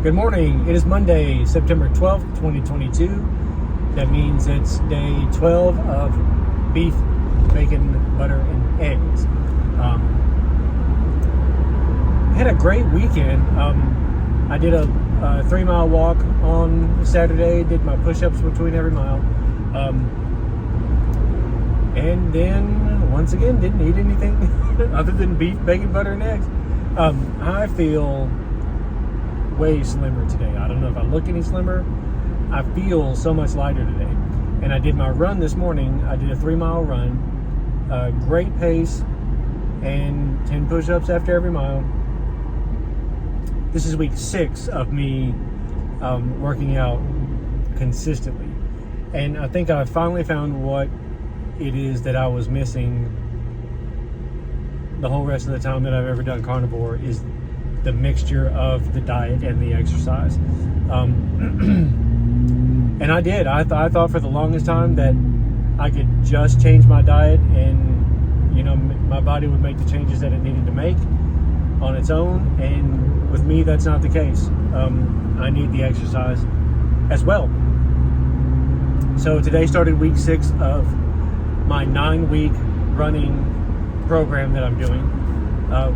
Good morning. It is Monday, September 12th, 2022. That means it's day 12 of beef, bacon, butter, and eggs. Had a great weekend. I did a 3-mile walk on Saturday, did my push-ups between every mile. And then, once again, didn't eat anything other than beef, bacon, butter, and eggs. I feel way slimmer today. I don't know if I look any slimmer. I feel so much lighter today. And I did my run this morning. I did a 3-mile run, great pace, and 10 push-ups after every mile. This is week 6 of me working out consistently. And I think I finally found what it is that I was missing the whole rest of the time that I've ever done carnivore, is the mixture of the diet and the exercise. And I did. I thought for the longest time that I could just change my diet and, you know, my body would make the changes that it needed to make on its own. And with me, that's not the case. I need the exercise as well. So today started week 6 of my 9-week running program that I'm doing,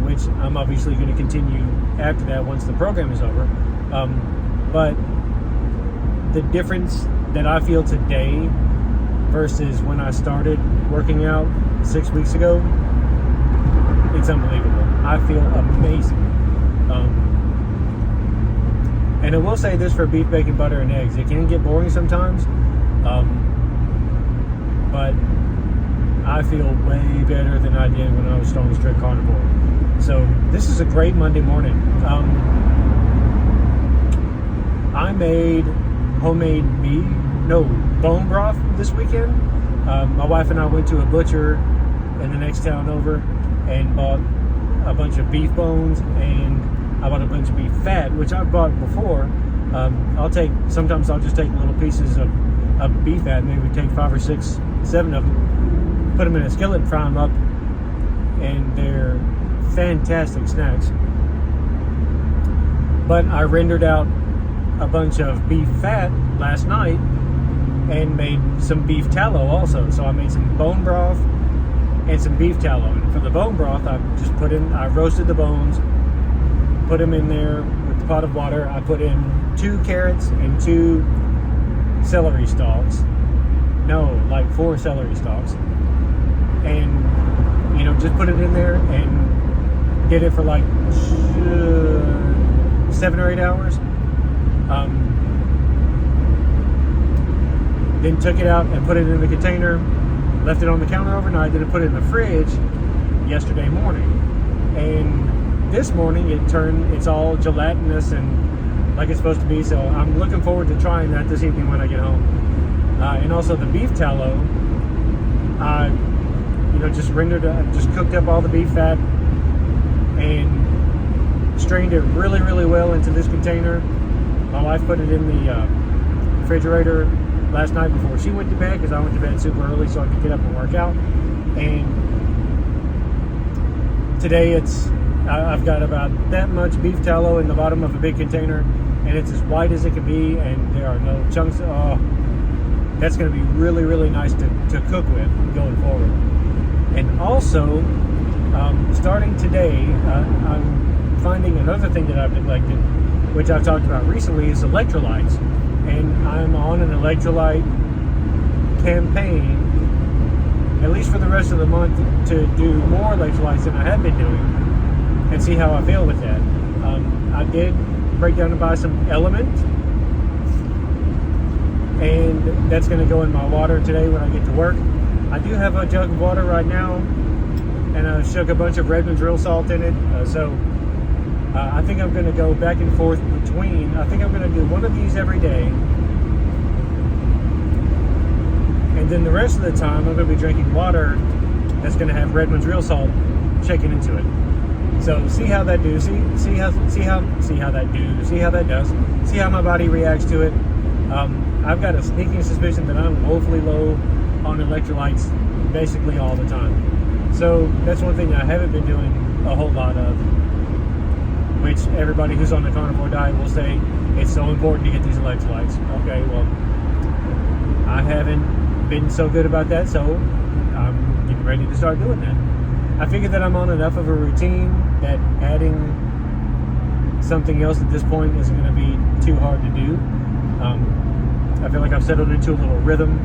which I'm obviously going to continue after that once the program is over. But the difference that I feel today versus when I started working out 6 weeks ago, it's unbelievable. I feel amazing. And I will say this for beef, bacon, butter, and eggs. It can get boring sometimes, but I feel way better than I did when I was stone strict carnivore. So this is a great Monday morning. I made homemade bone broth this weekend. My wife and I went to a butcher in the next town over and bought a bunch of beef bones, and I bought a bunch of beef fat, which I've bought before. Sometimes I'll just take little pieces of beef fat, maybe take 5 or 6, 7 of them, put them in a skillet and fry them up, and they're fantastic snacks. But I rendered out a bunch of beef fat last night and made some beef tallow also. So I made some bone broth and some beef tallow. And for the bone broth, I roasted the bones, put them in there with the pot of water. I put in 2 carrots and 2 celery stalks. No, like 4 celery stalks. And, just put it in there and did it for like 7 or 8 hours. Then took it out and put it in the container, left it on the counter overnight, then I put it in the fridge yesterday morning. And this morning it's all gelatinous and like it's supposed to be, so I'm looking forward to trying that this evening when I get home. And also the beef tallow, just cooked up all the beef fat and strained it really, really well into this container. My wife put it in the refrigerator last night before she went to bed, because I went to bed super early so I could get up and work out. And today I've got about that much beef tallow in the bottom of a big container, and it's as white as it can be, and there are no chunks. Oh, that's going to be really, really nice to cook with going forward. And also, starting today, I'm finding another thing that I've neglected, which I've talked about recently, is electrolytes. And I'm on an electrolyte campaign, at least for the rest of the month, to do more electrolytes than I have been doing and see how I feel with that. I did break down and buy some Element, and that's going to go in my water today when I get to work. I do have a jug of water right now, and I shook a bunch of Redmond's real salt in it. I think I'm going to go back and forth between. I think I'm going to do one of these every day, and then the rest of the time I'm going to be drinking water that's going to have Redmond's real salt shaken into it. So see how that does. See how my body reacts to it. I've got a sneaking suspicion that I'm woefully low on electrolytes basically all the time. So that's one thing I haven't been doing a whole lot of. which everybody who's on the carnivore diet will say it's so important to get these electrolytes. Okay, well, I haven't been so good about that, so I'm getting ready to start doing that. I figured that I'm on enough of a routine that adding something else at this point isn't going to be too hard to do. I feel like I've settled into a little rhythm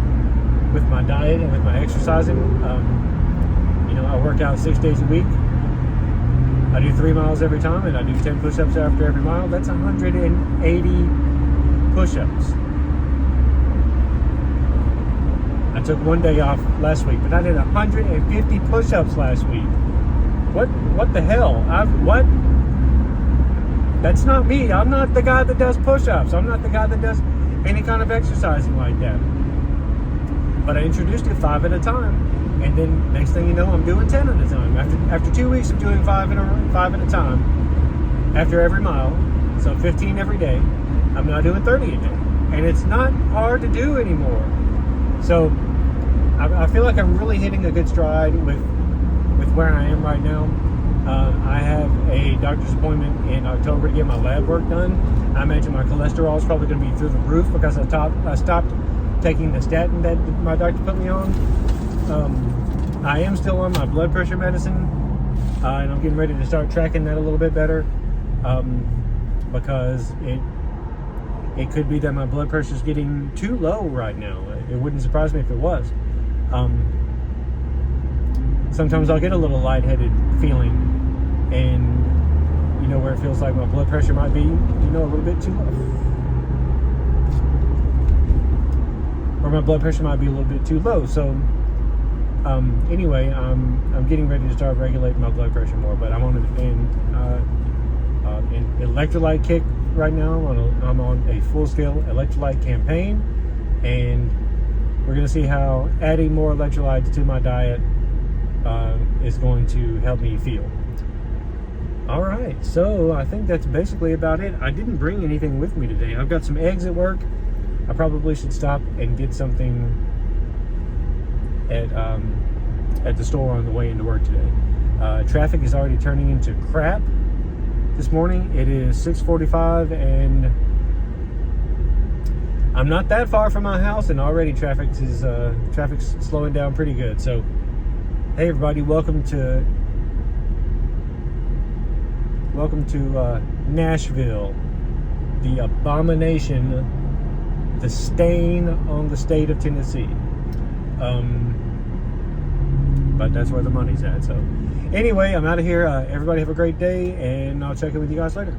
with my diet and with my exercising. I work out 6 days a week. I do 3 miles every time, and I do 10 push-ups after every mile. That's 180 push-ups. I took 1 day off last week, but I did 150 push-ups last week. What the hell? What? That's not me. I'm not the guy that does push-ups. I'm not the guy that does any kind of exercising like that. But I introduced it 5 at a time. And then next thing you know, I'm doing 10 at a time. After 2 weeks of doing 5 at a time, after every mile, so 15 every day, I'm now doing 30 a day. And it's not hard to do anymore. So I feel like I'm really hitting a good stride with where I am right now. I have a doctor's appointment in October to get my lab work done. I imagine my cholesterol is probably going to be through the roof because I stopped taking the statin that my doctor put me on. I am still on my blood pressure medicine, and I'm getting ready to start tracking that a little bit better, because it could be that my blood pressure is getting too low right now. It wouldn't surprise me if it was. Sometimes I'll get a little lightheaded feeling, and where it feels like my blood pressure might be a little bit too low, or my blood pressure might be a little bit too low. So anyway, I'm getting ready to start regulating my blood pressure more, but I'm on an electrolyte kick right now. I'm on a full-scale electrolyte campaign, and we're going to see how adding more electrolytes to my diet is going to help me feel. All right, so I think that's basically about it. I didn't bring anything with me today. I've got some eggs at work. I probably should stop and get something at the store on the way into work today. Traffic is already turning into crap this morning. It is 6:45, and I'm not that far from my house, and already traffic's slowing down pretty good. So, hey everybody, welcome to Nashville, the abomination, the stain on the state of Tennessee. But that's where the money's at. So anyway, I'm out of here. Everybody have a great day, and I'll check in with you guys later.